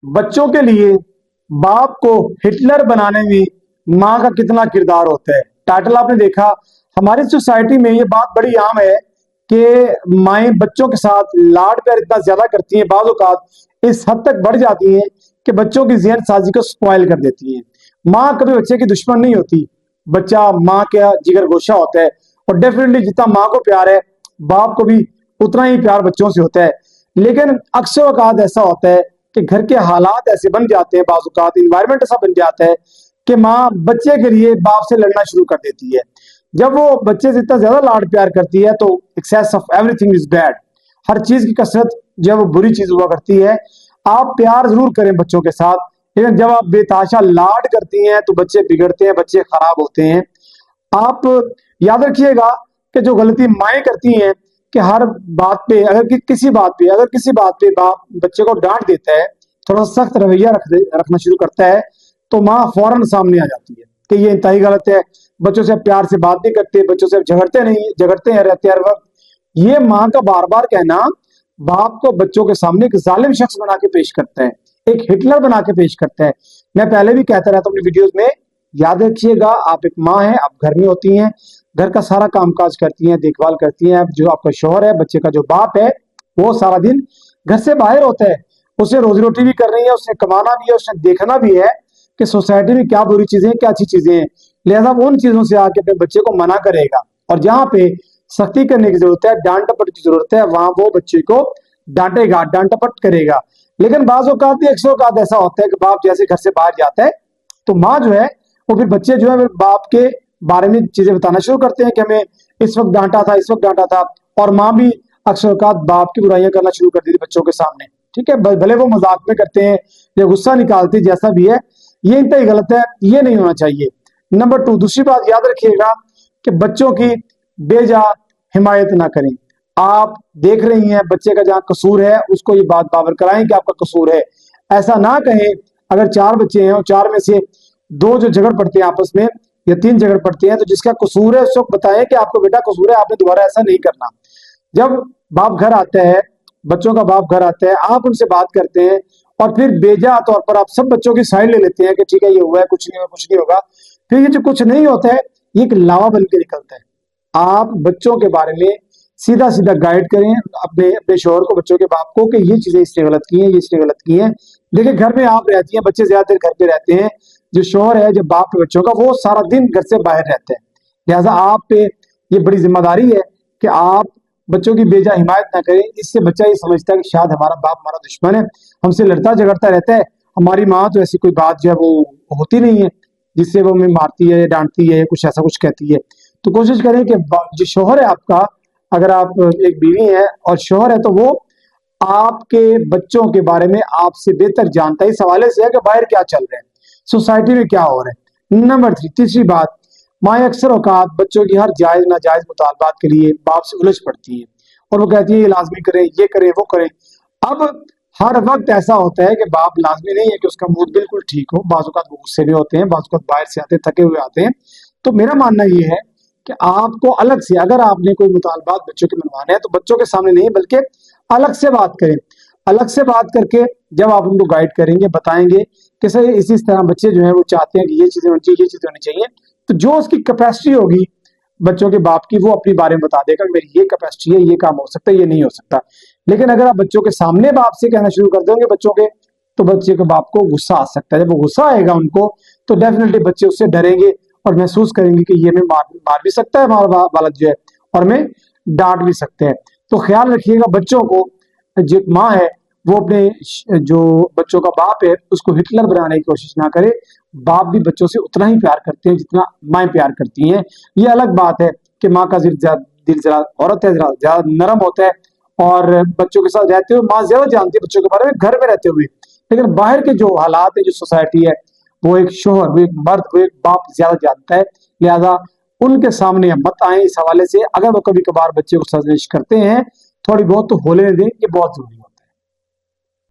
بچوں کے لیے باپ کو ہٹلر بنانے میں ماں کا کتنا کردار ہوتا ہے. ٹائٹل آپ نے دیکھا. ہماری سوسائٹی میں یہ بات بڑی عام ہے کہ مائیں بچوں کے ساتھ لاڈ پیار اتنا زیادہ کرتی ہیں، بعض اوقات اس حد تک بڑھ جاتی ہیں کہ بچوں کی ذہن سازی کو سپوائل کر دیتی ہیں. ماں کبھی بچے کی دشمن نہیں ہوتی، بچہ ماں کا جگر گوشہ ہوتا ہے، اور ڈیفینیٹلی جتنا ماں کو پیار ہے باپ کو بھی اتنا ہی پیار بچوں سے ہوتا ہے. لیکن اکثر اوقات ایسا ہوتا ہے کہ گھر کے حالات ایسے بن جاتے ہیں، بعض اوقات انوائرمنٹ ایسا بن جاتا ہے کہ ماں بچے کے لیے باپ سے لڑنا شروع کر دیتی ہے. جب وہ بچے سے اتنا زیادہ لاڈ پیار کرتی ہے تو excess of every thing is bad. ہر چیز کی کثرت جب وہ بری چیز ہوا کرتی ہے. آپ پیار ضرور کریں بچوں کے ساتھ، لیکن جب آپ بے تحاشا لاڈ کرتی ہیں تو بچے بگڑتے ہیں، بچے خراب ہوتے ہیں. آپ یاد رکھیے گا کہ جو غلطی مائیں کرتی ہیں کہ ہر بات پہ اگر کسی بات پہ باپ بچے کو ڈانٹ دیتا ہے، تھوڑا سخت رویہ رکھنا شروع کرتا ہے، تو ماں فوراً سامنے آ جاتی ہے کہ یہ انتہائی غلط ہے. بچوں سے پیار سے بات نہیں کرتے، بچوں سے جھگڑتے ہیں رہتے ہر وقت. یہ ماں کا بار بار کہنا باپ کو بچوں کے سامنے ایک ظالم شخص بنا کے پیش کرتا ہے، ایک ہٹلر بنا کے پیش کرتا ہے. میں پہلے بھی کہتا رہتا ہوں اپنی ویڈیوز میں، یاد رکھیے گا آپ ایک ماں ہیں، آپ گھر میں ہوتی ہیں، گھر کا سارا کام کاج کرتی ہیں، دیکھ بھال کرتی ہیں. جو آپ کا شوہر ہے، بچے کا جو باپ ہے، وہ سارا دن گھر سے باہر ہوتا ہے. اسے روزی روٹی بھی کر رہی ہے، اس نے کمانا بھی ہے، اس نے دیکھنا بھی ہے کہ سوسائٹی میں کیا بری چیزیں ہیں، کیا اچھی چیزیں ہیں. لہذا وہ ان چیزوں سے آ کے اپنے بچے کو منع کرے گا، اور جہاں پہ سختی کرنے کی ضرورت ہے، ڈانٹ ٹپٹ کی ضرورت ہے، وہاں وہ بچے کو ڈانٹے گا، ڈانٹ ٹپٹ کرے گا. لیکن بعض اوقات بھی اکثر اوقات ایسا ہوتا ہے کہ باپ جیسے گھر سے باہر جاتا ہے تو ماں جو ہے وہ پھر بچے جو ہے باپ کے بارے میں چیزیں بتانا شروع کرتے ہیں کہ ہمیں اس وقت ڈانٹا تھا، اس وقت ڈانٹا تھا. اور ماں بھی اکثر اوقات باپ کی برائیاں کرنا شروع کر دیتی بچوں کے سامنے. ٹھیک ہے، بھلے وہ مذاق میں کرتے ہیں یا غصہ نکالتے، جیسا بھی ہے، یہ انتہائی غلط ہے، یہ نہیں ہونا چاہیے. نمبر 2، دوسری بات یاد رکھیے گا کہ بچوں کی بے جا حمایت نہ کریں. آپ دیکھ رہی ہیں بچے کا جہاں قصور ہے اس کو یہ بات باور کرائیں کہ آپ کا قصور ہے. ایسا نہ کہیں اگر 4 بچے ہیں اور 4 میں سے 2 جو جھگڑ پڑتے ہیں آپس میں یا 3 جھگڑ پڑتے ہیں، تو جس کا قصور ہے اس وقت بتائیں کہ آپ کو بیٹا قصور ہے، آپ نے دوبارہ ایسا نہیں کرنا. جب باپ گھر آتا ہے، بچوں کا باپ گھر آتا ہے، آپ ان سے بات کرتے ہیں اور پھر بیجا طور پر آپ سب بچوں کی سائڈ لے لیتے ہیں کہ ٹھیک ہے یہ ہوا ہے، کچھ نہیں ہوا، کچھ نہیں ہوگا. پھر یہ جو کچھ نہیں ہوتا ہے یہ ایک لاوا بن کے نکلتا ہے. آپ بچوں کے بارے میں سیدھا سیدھا گائیڈ کریں اپنے شوہر کو، بچوں کے باپ کو، کہ یہ چیزیں اس نے غلط کی ہیں، یہ اس نے غلط کی ہیں. دیکھیں گھر میں آپ رہتی ہیں، بچے زیادہ دیر گھر پہ رہتے ہیں. جو شوہر ہے، جو باپ کے بچوں کا، وہ سارا دن گھر سے باہر رہتے ہیں. لہٰذا آپ پہ یہ بڑی ذمہ داری ہے کہ آپ بچوں کی بے جا حمایت نہ کریں. اس سے بچہ یہ سمجھتا ہے کہ شاید ہمارا باپ ہمارا دشمن ہے، ہم سے لڑتا جھگڑتا رہتا ہے. ہماری ماں تو ایسی کوئی بات جو ہے وہ ہوتی نہیں ہے جس سے وہ ہمیں مارتی ہے، ڈانٹتی ہے، کچھ ایسا کچھ کہتی ہے. تو کوشش کریں کہ جو شوہر ہے آپ کا، اگر آپ ایک بیوی ہیں اور شوہر ہے، تو وہ آپ کے بچوں کے بارے میں آپ سے بہتر جانتا ہے، اس حوالے سے ہے کہ باہر کیا چل رہا ہے، سوسائٹی میں کیا ہو رہا ہے. نمبر 3، تیسری بات، مائیں اکثر اوقات بچوں کی ہر جائز ناجائز مطالبات کے لیے باپ سے الجھ پڑتی ہیں اور وہ کہتی ہیں یہ لازمی کریں، یہ کریں، وہ کریں. اب ہر وقت ایسا ہوتا ہے کہ باپ لازمی نہیں ہے کہ اس کا موڈ بالکل ٹھیک ہو. بعض اوقات وہ غصے میں ہوتے ہیں، بعض اوقات باہر سے آتے ہیں، تھکے ہوئے آتے ہیں. تو میرا ماننا یہ ہے کہ آپ کو الگ سے، اگر آپ نے کوئی مطالبات بچوں کے منوانے ہیں تو بچوں کے سامنے نہیں بلکہ الگ سے بات کریں. الگ سے بات کر کے جب آپ ان کو گائیڈ کریں گے، بتائیں گے کہ سر اسی طرح بچے جو ہیں وہ چاہتے ہیں کہ یہ چیزیں ہونی چاہیے، یہ چیزیں ہونی چاہیے، تو جو اس کی کیپیسٹی ہوگی بچوں کے باپ کی، وہ اپنی بارے میں بتا دے گا میری یہ کیپیسٹی ہے، یہ کام ہو سکتا ہے، یہ نہیں ہو سکتا. لیکن اگر آپ بچوں کے سامنے باپ سے کہنا شروع کر دیں گے بچوں کے، تو بچے کے باپ کو غصہ آ سکتا ہے. جب وہ غصہ آئے گا ان کو تو ڈیفینیٹلی بچے اس سے ڈریں گے اور محسوس کریں گے کہ یہ ہمیں مار بھی سکتا ہے ہمارا والد جو ہے، اور ہمیں ڈانٹ بھی سکتے ہیں. تو خیال رکھیے گا بچوں کو، جو ماں ہے وہ اپنے جو بچوں کا باپ ہے اس کو ہٹلر بنانے کی کوشش نہ کرے. باپ بھی بچوں سے اتنا ہی پیار کرتے ہیں جتنا مائیں پیار کرتی ہیں. یہ الگ بات ہے کہ ماں کا دل ذرا عورت ہے، ذرا زیادہ نرم ہوتا ہے، اور بچوں کے ساتھ رہتے ہوئے ماں زیادہ جانتی ہے بچوں کے بارے میں گھر میں رہتے ہوئے. لیکن باہر کے جو حالات ہیں، جو سوسائٹی ہے، وہ ایک شوہر، وہ ایک مرد، وہ ایک باپ زیادہ جانتا ہے. لہذا ان کے سامنے مت آئیں. اس حوالے سے اگر وہ کبھی کبھار بچے کو سرزنش کرتے ہیں، تھوڑی بہت تو ہولے دیں، یہ بہت ضروری ہے.